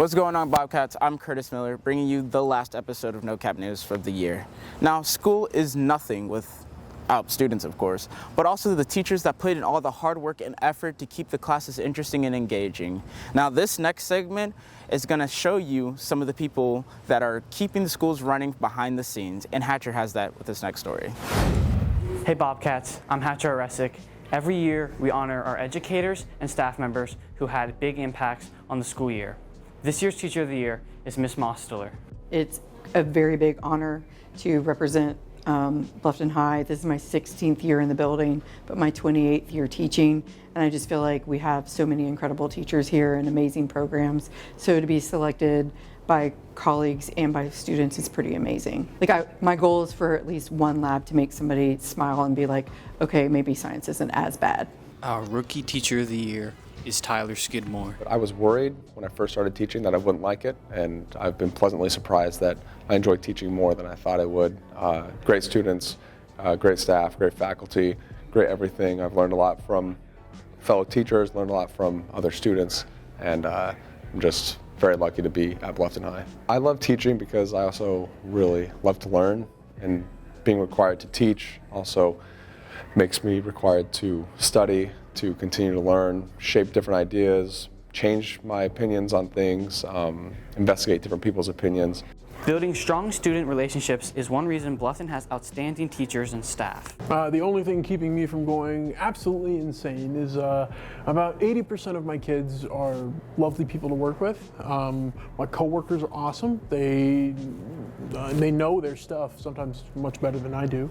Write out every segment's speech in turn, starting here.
What's going on, Bobcats? I'm Curtis Miller, bringing you the last episode of No Cap News for the year. Now, school is nothing without students, of course, but also the teachers that put in all the hard work and effort to keep the classes interesting and engaging. Now, this next segment is going to show you some of the people that are keeping the schools running behind the scenes, and Hatcher has that with this next story. Hey Bobcats, I'm Hatcher Aresic. Every year, we honor our educators and staff members who had big impacts on the school year. This year's Teacher of the Year is Miss Mosteller. It's a very big honor to represent Bluffton High. This is my 16th year in the building, but my 28th year teaching, and I just feel like we have so many incredible teachers here and amazing programs. So to be selected by colleagues and by students is pretty amazing. My goal is for at least one lab to make somebody smile and be like, okay, maybe science isn't as bad. Our Rookie Teacher of the Year is Tyler Skidmore. I was worried when I first started teaching that I wouldn't like it, and I've been pleasantly surprised that I enjoy teaching more than I thought I would. Great students, great staff, great faculty, great everything. I've learned a lot from fellow teachers, learned a lot from other students, and I'm just very lucky to be at Bluffton High. I love teaching because I also really love to learn, and being required to teach also makes me required to study, to continue to learn, shape different ideas, change my opinions on things, investigate different people's opinions. Building strong student relationships is one reason Bluffton has outstanding teachers and staff. The only thing keeping me from going absolutely insane is about 80% of my kids are lovely people to work with. My coworkers are awesome. They know their stuff sometimes much better than I do.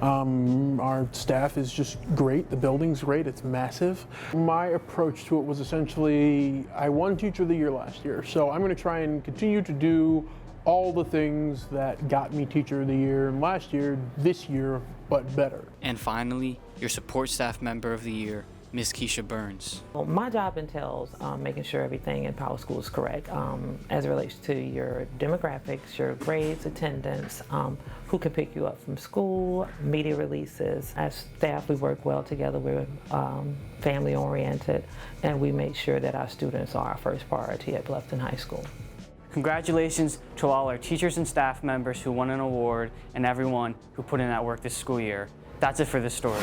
Our staff is just great. The building's great. It's massive. My approach to it was essentially, I won Teacher of the Year last year, so I'm going to try and continue to do all the things that got me Teacher of the Year last year, this year, but better. And finally, your Support Staff Member of the Year, Ms. Keisha Burns. Well, my job entails making sure everything in Power School is correct as it relates to your demographics, your grades, attendance, who can pick you up from school, media releases. As staff, we work well together. We're family oriented, and we make sure that our students are our first priority at Bluffton High School. Congratulations to all our teachers and staff members who won an award and everyone who put in that work this school year. That's it for this story.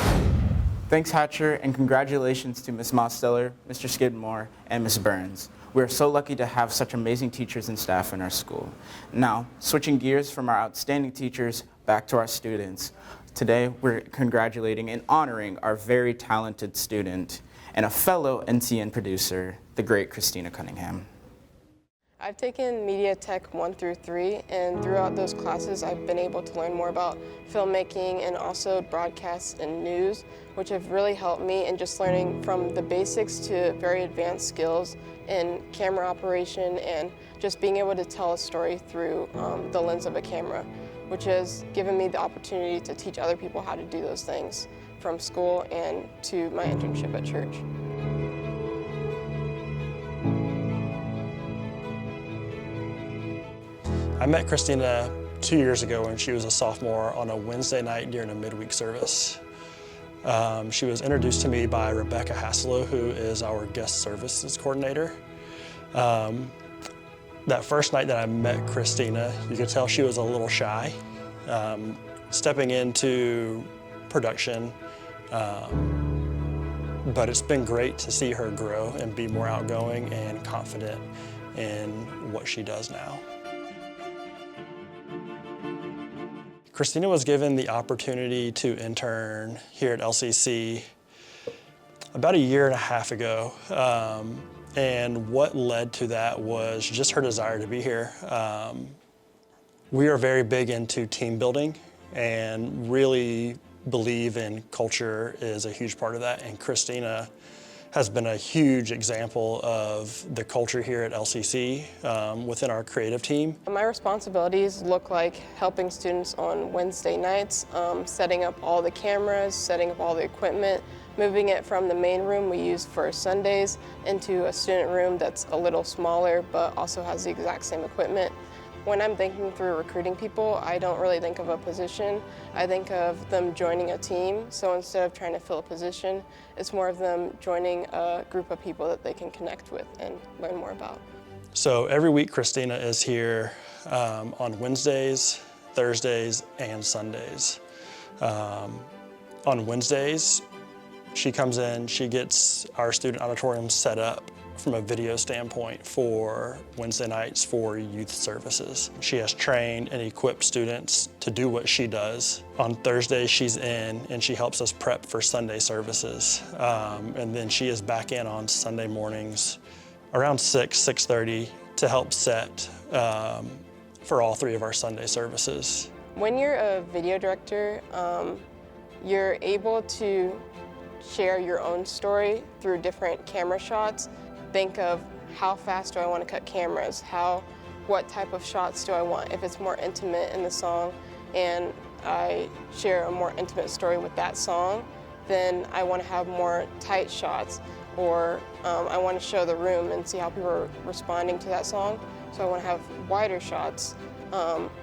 Thanks, Hatcher, and congratulations to Ms. Mosteller, Mr. Skidmore, and Ms. Burns. We are so lucky to have such amazing teachers and staff in our school. Now, switching gears from our outstanding teachers back to our students. Today, we're congratulating and honoring our very talented student and a fellow NCN producer, the great Kristina Cunningham. I've taken Media Tech 1 through 3, and throughout those classes I've been able to learn more about filmmaking and also broadcast and news, which have really helped me in just learning from the basics to very advanced skills in camera operation and just being able to tell a story through the lens of a camera, which has given me the opportunity to teach other people how to do those things from school and to my internship at church. I met Kristina 2 years ago when she was a sophomore on a Wednesday night during a midweek service. She was introduced to me by Rebecca Hasselow, who is our guest services coordinator. That first night that I met Kristina, you could tell she was a little shy. Stepping into production, but it's been great to see her grow and be more outgoing and confident in what she does now. Kristina was given the opportunity to intern here at LCC about a year and a half ago. And what led to that was just her desire to be here. We are very big into team building and really believe in culture is a huge part of that. And Kristina has been a huge example of the culture here at LCC within our creative team. My responsibilities look like helping students on Wednesday nights, setting up all the cameras, setting up all the equipment, moving it from the main room we use for Sundays into a student room that's a little smaller but also has the exact same equipment. When I'm thinking through recruiting people, I don't really think of a position. I think of them joining a team. So instead of trying to fill a position, it's more of them joining a group of people that they can connect with and learn more about. So every week Kristina is here on Wednesdays, Thursdays, and Sundays. On Wednesdays, she comes in, she gets our student auditorium set up from a video standpoint for Wednesday nights for youth services. She has trained and equipped students to do what she does. On Thursdays, she's in and she helps us prep for Sunday services. And then she is back in on Sunday mornings around 6:30 to help set for all 3 of our Sunday services. When you're a video director, you're able to share your own story through different camera shots. Think of how fast do I want to cut cameras, what type of shots do I want. If it's more intimate in the song and I share a more intimate story with that song, then I want to have more tight shots, or I want to show the room and see how people are responding to that song. So I want to have wider shots.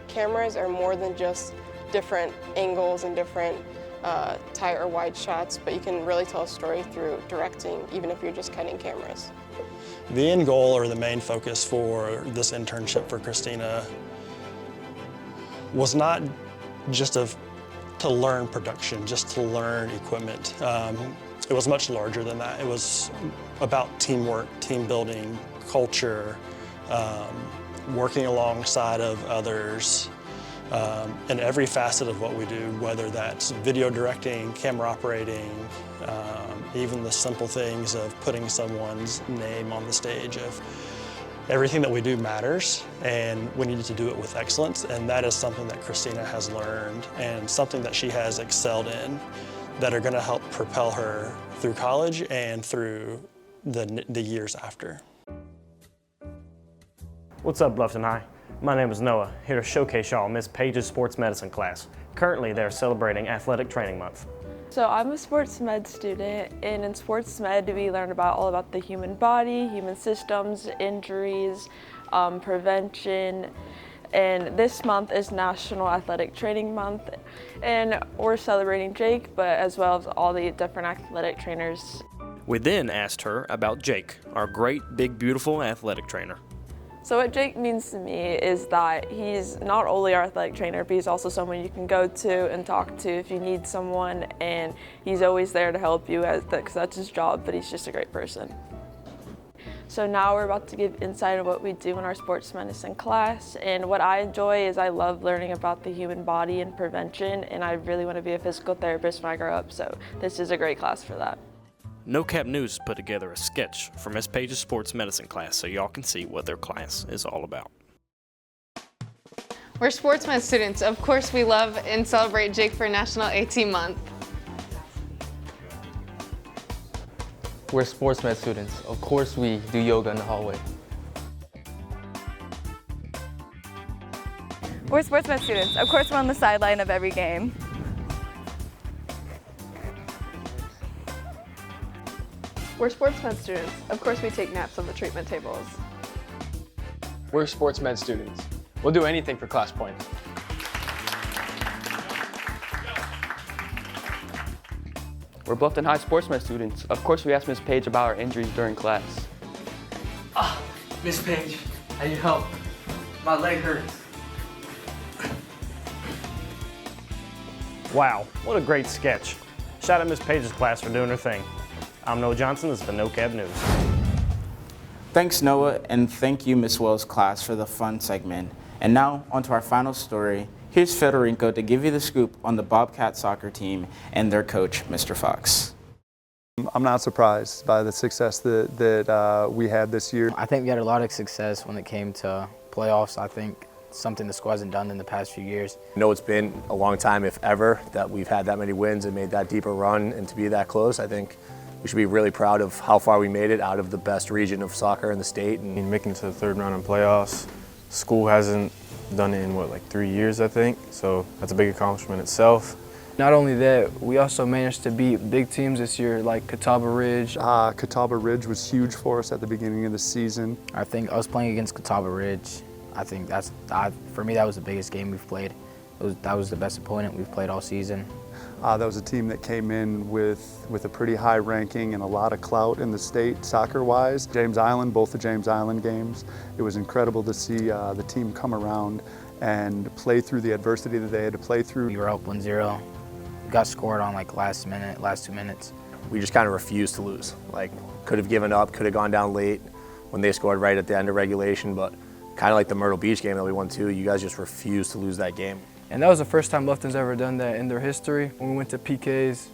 Cameras are more than just different angles and different tight or wide shots, but you can really tell a story through directing, even if you're just cutting cameras. The end goal, or the main focus for this internship for Kristina, was not just to learn production, just to learn equipment. It was much larger than that. It was about teamwork, team building, culture, working alongside of others, in every facet of what we do, whether that's video directing, camera operating, even the simple things of putting someone's name on the stage. Everything that we do matters, and we need to do it with excellence, and that is something that Kristina has learned and something that she has excelled in that are going to help propel her through college and through the years after. What's up, Bluffton High? My name is Noah, here to showcase y'all Miss Paige's sports medicine class. Currently, they're celebrating Athletic Training Month. So I'm a sports med student, and in sports med we learn all about the human body, human systems, injuries, prevention, and this month is National Athletic Training Month, and we're celebrating Jake, but as well as all the different athletic trainers. We then asked her about Jake, our great, big, beautiful athletic trainer. So what Jake means to me is that he's not only our athletic trainer, but he's also someone you can go to and talk to if you need someone, and he's always there to help you because that's his job, but he's just a great person. So now we're about to give insight on what we do in our sports medicine class, and what I enjoy is I love learning about the human body and prevention, and I really want to be a physical therapist when I grow up, so this is a great class for that. No Cap News put together a sketch for Miss Paige's sports medicine class so y'all can see what their class is all about. We're sports med students. Of course, we love and celebrate Jake for National AT Month. We're sports med students. Of course, we do yoga in the hallway. We're sports med students. Of course, we're on the sideline of every game. We're sports med students. Of course we take naps on the treatment tables. We're sports med students. We'll do anything for class points. We're Bluffton High sports med students. Of course we ask Miss Paige about our injuries during class. Miss Paige, I need help. My leg hurts. Wow, what a great sketch. Shout out Miss Paige's class for doing her thing. I'm Noah Johnson, this is the No Cap News. Thanks, Noah, and thank you, Ms. Wells' class, for the fun segment. And now, on to our final story. Here's Federico to give you the scoop on the Bobcat soccer team and their coach, Mr. Fox. I'm not surprised by the success that we had this year. I think we had a lot of success when it came to playoffs. I think something the squad hasn't done in the past few years. I know it's been a long time, if ever, that we've had that many wins and made that deeper run, and to be that close, I think we should be really proud of how far we made it out of the best region of soccer in the state. And making it to the third round in playoffs, school hasn't done it in like 3 years, I think, so that's a big accomplishment itself. Not only that, we also managed to beat big teams this year like Catawba Ridge. Catawba Ridge was huge for us at the beginning of the season. I think us playing against Catawba Ridge, I think for me that was the biggest game we've played. that was the best opponent we've played all season. That was a team that came in with a pretty high ranking and a lot of clout in the state soccer-wise. James Island, both the James Island games, it was incredible to see the team come around and play through the adversity that they had to play through. We were up 1-0, got scored on like last 2 minutes. We just kind of refused to lose. Like, could have given up, could have gone down late when they scored right at the end of regulation, but kind of like the Myrtle Beach game that we won too, you guys just refused to lose that game. And that was the first time Bluffton's ever done that in their history. When we went to PKs,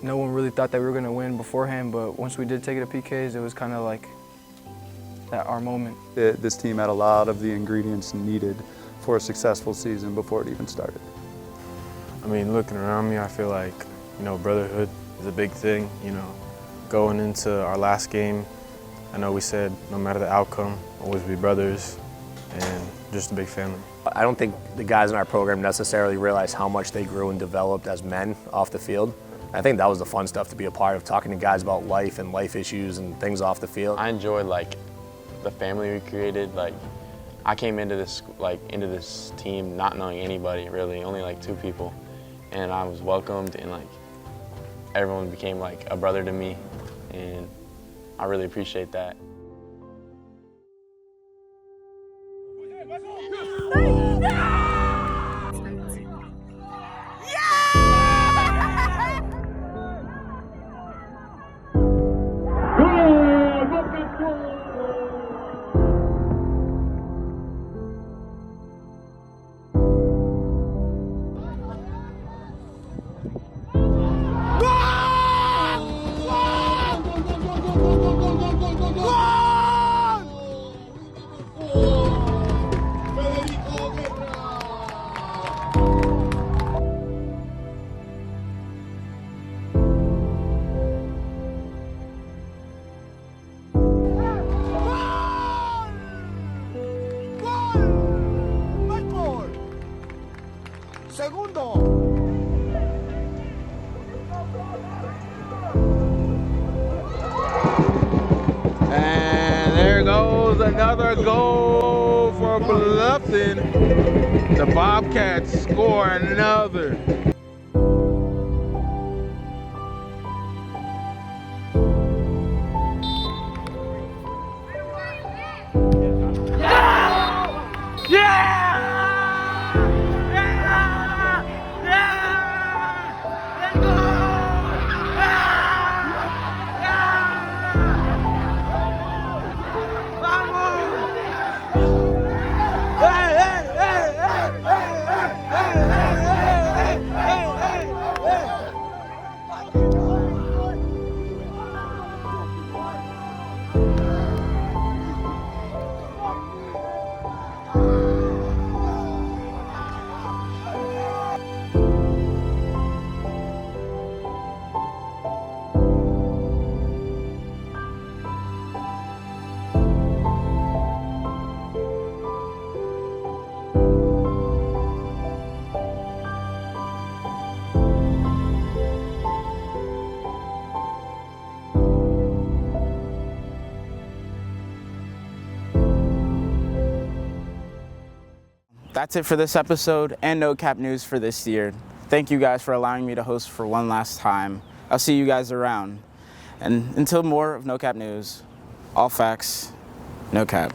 no one really thought that we were going to win beforehand, but once we did take it to PKs, it was kind of like our moment. This team had a lot of the ingredients needed for a successful season before it even started. I mean, looking around me, I feel like, brotherhood is a big thing. Going into our last game, I know we said no matter the outcome, always be brothers and just a big family. I don't think the guys in our program necessarily realize how much they grew and developed as men off the field. I think that was the fun stuff to be a part of, talking to guys about life and life issues and things off the field. I enjoyed the family we created. I came into this team not knowing anybody really, only 2 people, and I was welcomed, and everyone became a brother to me, and I really appreciate that. And there goes another goal for Bluffton. The Bobcats score another. That's it for this episode and No Cap News for this year. Thank you guys for allowing me to host for one last time. I'll see you guys around. And until more of No Cap News, all facts, no cap.